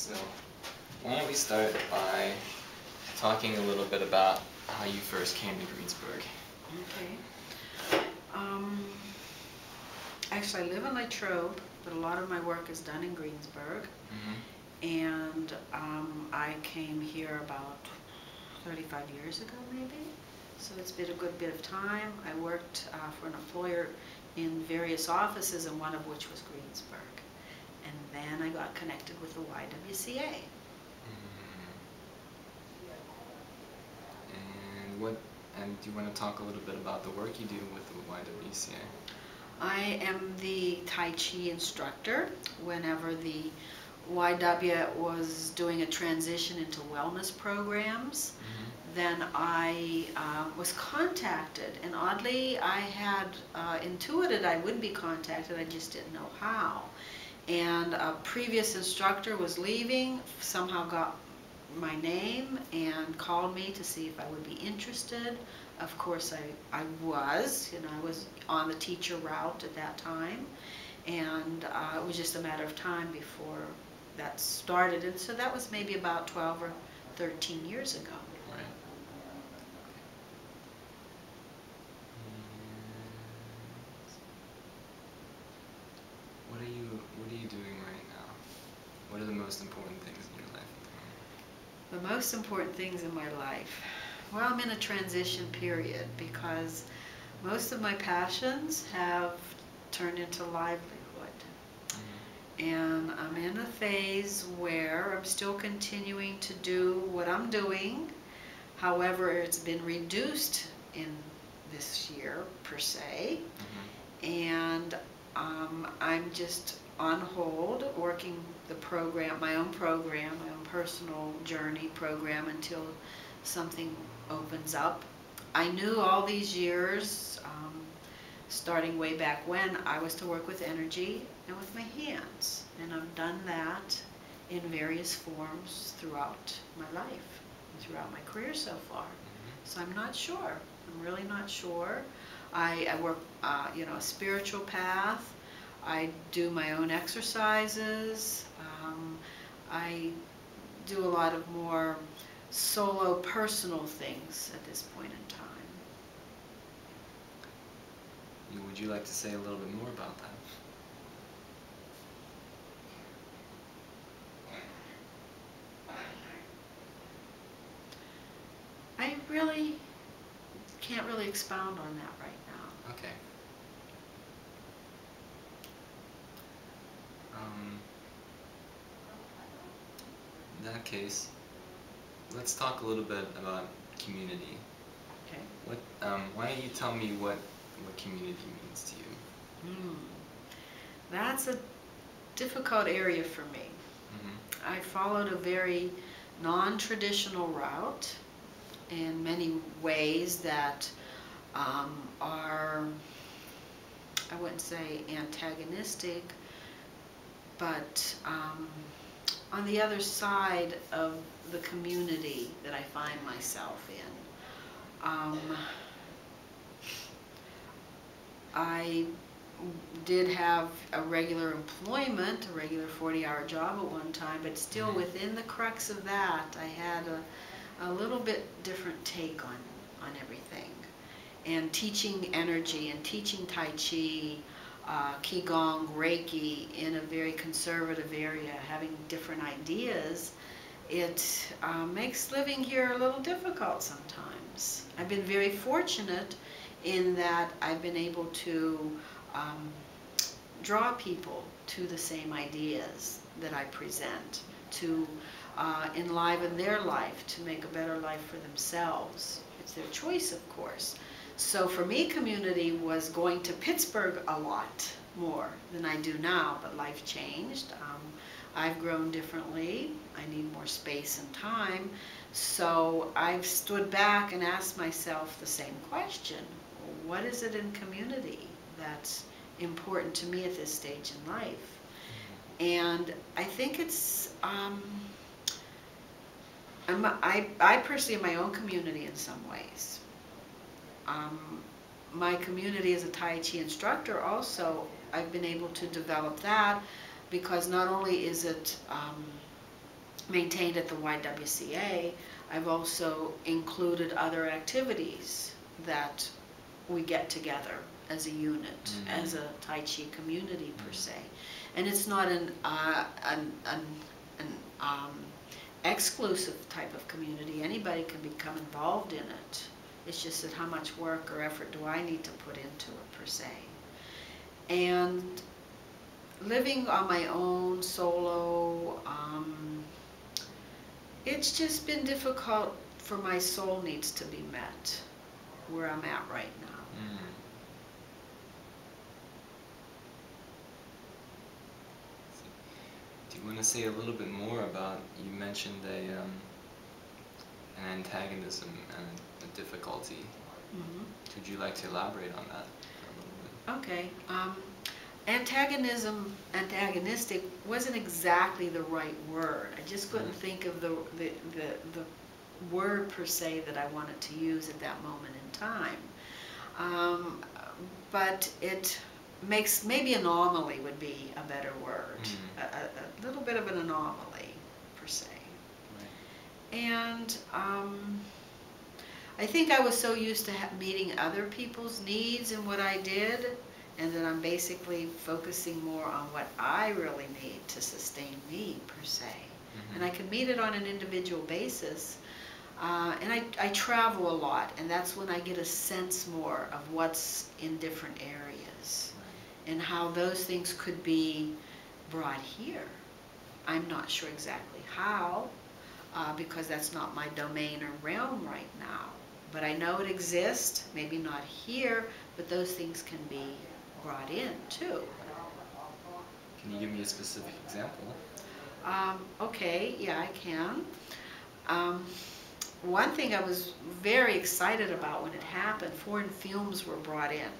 So why don't we start by talking a little bit about how you first came to Greensburg. Okay. Actually, I live in Latrobe, but a lot of my work is done in Greensburg. And I came here about 35 years ago, maybe. So it's been a good bit of time. I worked for an employer in various offices, and one of which was Greensburg. And then I got connected with the YWCA. And do you want to talk a little bit about the work you do with the YWCA? I am the Tai Chi instructor. Whenever the YW was doing a transition into wellness programs, then I was contacted, and oddly I had intuited I would be contacted, I just didn't know how. And a previous instructor was leaving, somehow got my name and called me to see if I would be interested. Of course I was, I was on the teacher route at that time, and it was just a matter of time before that started, and so that was maybe about 12 or 13 years ago. Right. What are you doing right now? What are the most important things in your life at the moment? The most important things in my life? Well, I'm in a transition period because most of my passions have turned into livelihood. And I'm in a phase where I'm still continuing to do what I'm doing. However, it's been reduced in this year, per se. And I'm just on hold, working the program, my own personal journey program, until something opens up. I knew all these years, starting way back when, I was to work with energy and with my hands. And I've done that in various forms throughout my life, throughout my career so far. So I'm not sure. I'm really not sure. I work, a spiritual path. I do my own exercises. I do a lot of more solo personal things at this point in time. Would you like to say a little bit more about that? I really can't really expound on that right now. Okay. In that case, let's talk a little bit about community. Okay. Why don't you tell me what community means to you? That's a difficult area for me. I followed a very non-traditional route in many ways that are, I wouldn't say antagonistic, but on the other side of the community that I find myself in. I did have a regular employment, a regular 40-hour job at one time, but still within the crux of that, I had a little bit different take on everything. And teaching energy and teaching Tai Chi, Qigong, Reiki in a very conservative area, having different ideas, it makes living here a little difficult sometimes. I've been very fortunate in that I've been able to draw people to the same ideas that I present, to enliven their life, to make a better life for themselves. It's their choice, of course. So for me, community was going to Pittsburgh a lot more than I do now, but life changed. I've grown differently. I need more space and time. So I've stood back and asked myself the same question. What is it in community that's important to me at this stage in life? And I think it's, I personally am my own community in some ways. My community as a Tai Chi instructor also, I've been able to develop that because not only is it maintained at the YWCA, I've also included other activities that we get together as a unit, Mm-hmm. as a Tai Chi community per se. And it's not an exclusive type of community. Anybody can become involved in it. It's just that how much work or effort do I need to put into it per se. And living on my own, solo, it's just been difficult for my soul needs to be met where I'm at right now. Mm. Do you want to say a little bit more about, you mentioned an antagonism and a difficulty. Mm-hmm. Would you like to elaborate on that a little bit? Okay. Antagonistic wasn't exactly the right word. I just couldn't think of the word per se that I wanted to use at that moment in time. But it makes, maybe anomaly would be a better word. A little bit of an anomaly per se. Right. And I think I was so used to meeting other people's needs in what I did, and that I'm basically focusing more on what I really need to sustain me, per se. Mm-hmm. And I can meet it on an individual basis. And I travel a lot, and that's when I get a sense more of what's in different areas, Right. and how those things could be brought here. I'm not sure exactly how, because that's not my domain or realm right now. But I know it exists, maybe not here, but those things can be brought in too. Can you give me a specific example? Okay, yeah, I can. One thing I was very excited about when it happened, foreign films were brought in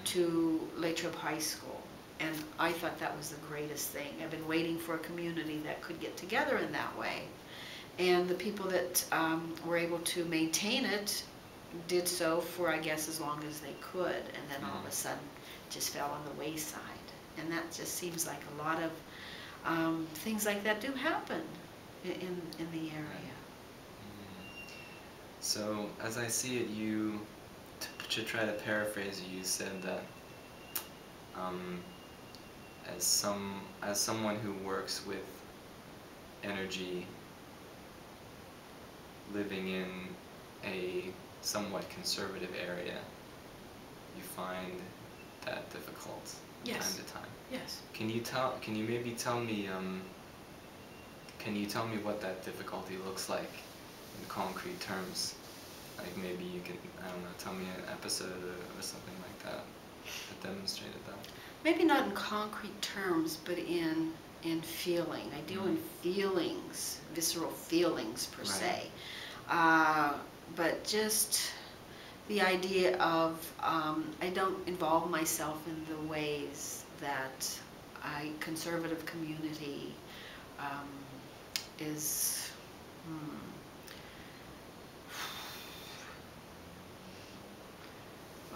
to Latrobe High School. And I thought that was the greatest thing. I've been waiting for a community that could get together in that way. And the people that were able to maintain it did so for, I guess, as long as they could. And then all of a sudden, it just fell on the wayside. And that just seems like a lot of things like that do happen in the area. So, as I see it, you, to try to paraphrase, you said that as someone who works with energy, living in a somewhat conservative area, you find that difficult Yes. time to time. Yes. Can you maybe tell me what that difficulty looks like in concrete terms? Like maybe you can, I don't know, tell me an episode or something like that demonstrated that. Maybe not in concrete terms, but in feeling. I deal in feelings, visceral feelings per se. But just the idea of I don't involve myself in the ways that a conservative community is.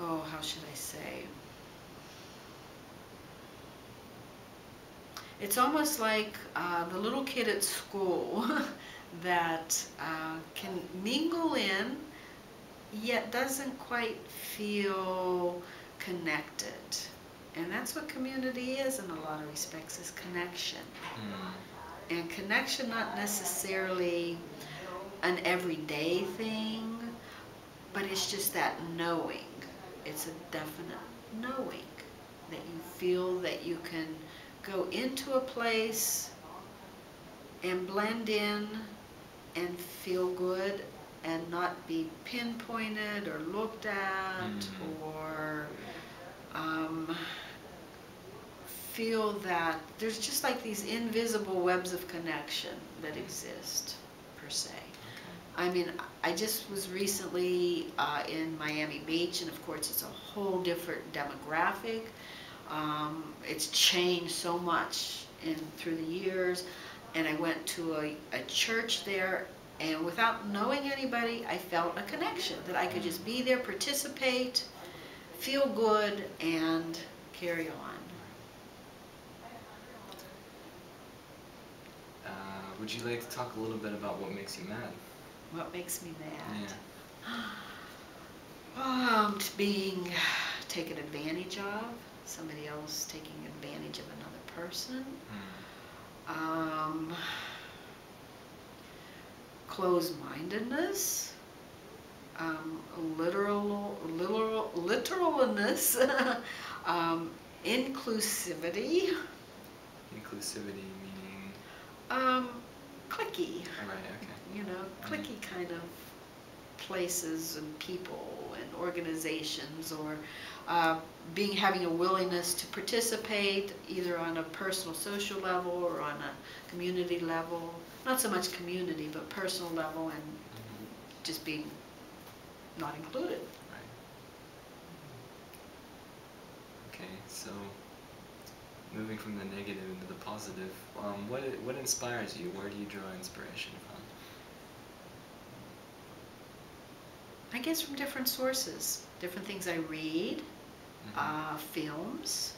Oh, how should I say? It's almost like the little kid at school that can mingle in, yet doesn't quite feel connected. And that's what community is in a lot of respects, is connection. And connection, not necessarily an everyday thing, but it's just that knowing. It's a definite knowing that you feel that you can go into a place and blend in and feel good and not be pinpointed or looked at or feel that there's just like these invisible webs of connection that exist per se. I mean, I just was recently in Miami Beach, and of course it's a whole different demographic. It's changed so much through the years, and I went to a church there, and without knowing anybody, I felt a connection, that I could just be there, participate, feel good, and carry on. would you like to talk a little bit about what makes you mad? What makes me mad? Yeah. Being taken advantage of, somebody else taking advantage of another person. Mm. Closed-mindedness, literalness, inclusivity, Inclusivity meaning? clicky, Right, okay. clicky kind of places and people and organizations, or having a willingness to participate either on a personal social level or on a community level. Not so much community, but personal level, and just being not included. Right. Okay, so moving from the negative into the positive, what inspires you? Where do you draw inspiration from? I guess from different sources, different things I read, films.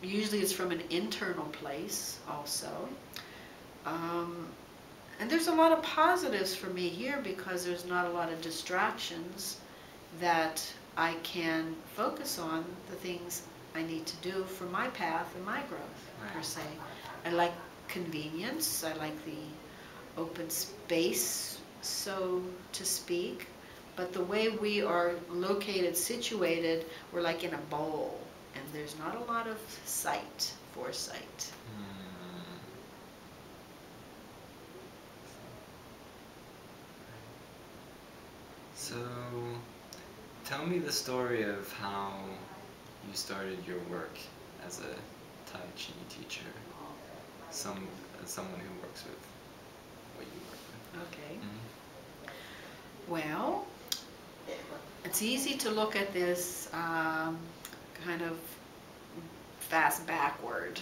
Usually it's from an internal place also. And there's a lot of positives for me here because there's not a lot of distractions that I can focus on the things I need to do for my path and my growth, per se. I like convenience. I like the open space, so to speak. But the way we are located, situated, we're like in a bowl, and there's not a lot of foresight. So, tell me the story of how you started your work as a Tai Chi teacher. Someone who works with what you work with. Okay. Well, it's easy to look at this kind of fast backward.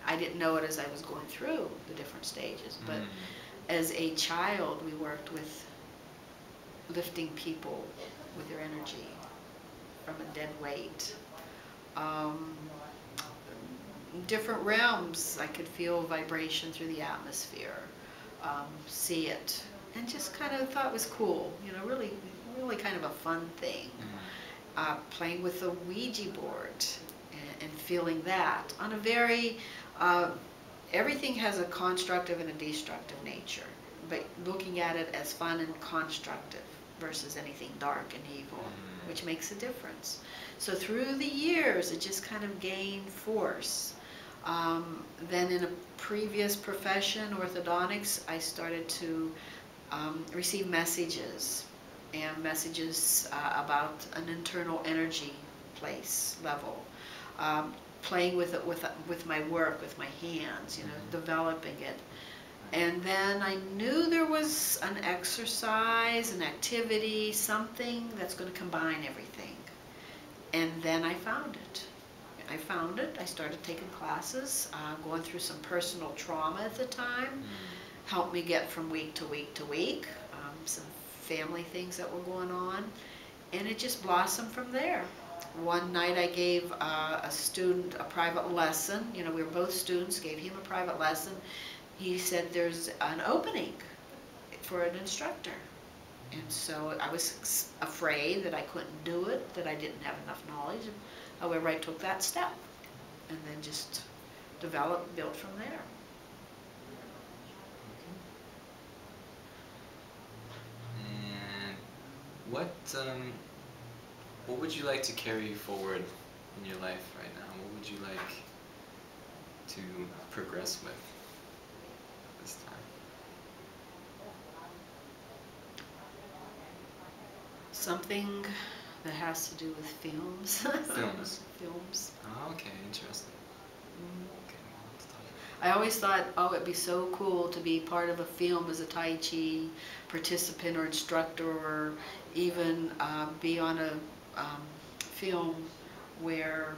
I didn't know it as I was going through the different stages, but as a child, we worked with lifting people with their energy from a dead weight. Different realms, I could feel vibration through the atmosphere, see it, and just kind of thought it was cool, really kind of a fun thing. Playing with the Ouija board and feeling that on a very, everything has a constructive and a destructive nature, but looking at it as fun and constructive versus anything dark and evil, which makes a difference. So through the years, it just kind of gained force. Then in a previous profession, orthodontics, I started to receive messages, and messages about an internal energy place level. Playing with it with my work, with my hands, developing it. And then I knew there was an exercise, an activity, something that's going to combine everything. And then I found it. I started taking classes, going through some personal trauma at the time, helped me get from week to week to week, some family things that were going on, and it just blossomed from there. One night I gave a student a private lesson. We were both students, gave him a private lesson. He said there's an opening for an instructor. And so I was afraid that I couldn't do it, that I didn't have enough knowledge. However, I took that step and then just built from there. And what would you like to carry forward in your life right now? What would you like to progress with this time? Something that has to do with films. Films? Films. Oh, okay, interesting. Okay, let's talk. I always thought, it'd be so cool to be part of a film as a Tai Chi participant or instructor, or even be on a film where,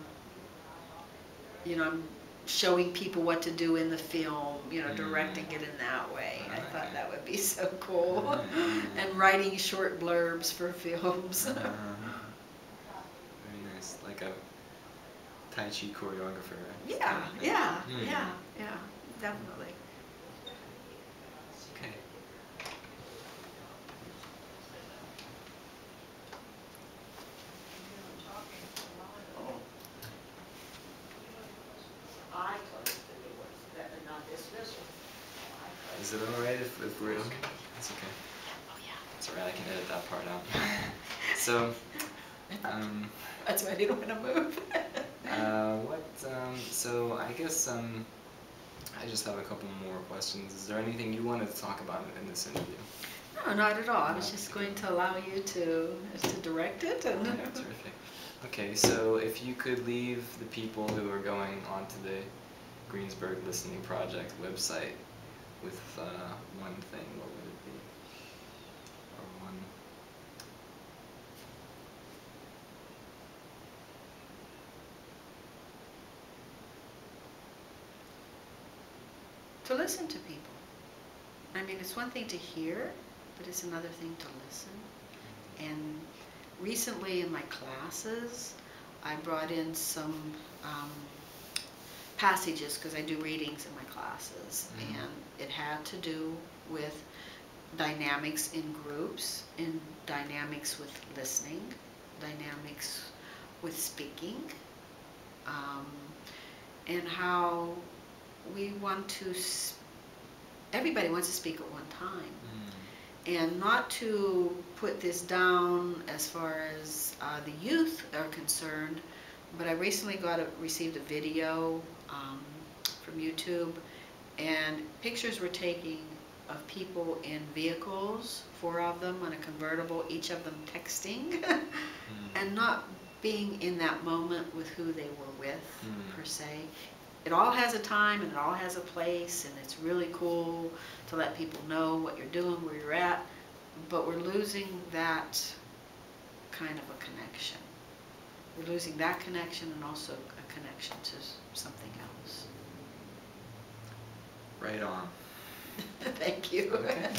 I'm showing people what to do in the film, directing it in that way. I thought that would be so cool. And writing short blurbs for films. Very nice, like a Tai Chi choreographer. Yeah. definitely. Okay. Is it alright if we're... It's okay. Oh yeah. It's alright, I can edit that part out. So, That's why I didn't want to move. so I guess, I just have a couple more questions. Is there anything you wanted to talk about in this interview? No, not at all. I was just going to allow you to direct it. And Terrific. Okay, so if you could leave the people who are going onto the Greensburg Listening Project website with one thing, what would it be? Or one... to listen to people. I mean, it's one thing to hear, but it's another thing to listen. And recently in my classes, I brought in some passages, because I do readings in my classes, and it had to do with dynamics in groups, in dynamics with listening, dynamics with speaking, and how we want to, everybody wants to speak at one time. And not to put this down as far as the youth are concerned, but I recently received a video from YouTube, and pictures were taken of people in vehicles, 4 of them on a convertible, each of them texting, and not being in that moment with who they were with, per se. It all has a time and it all has a place, and it's really cool to let people know what you're doing, where you're at, but we're losing that kind of a connection. We're losing that connection and also a connection to something else. Right on. Thank you. Okay.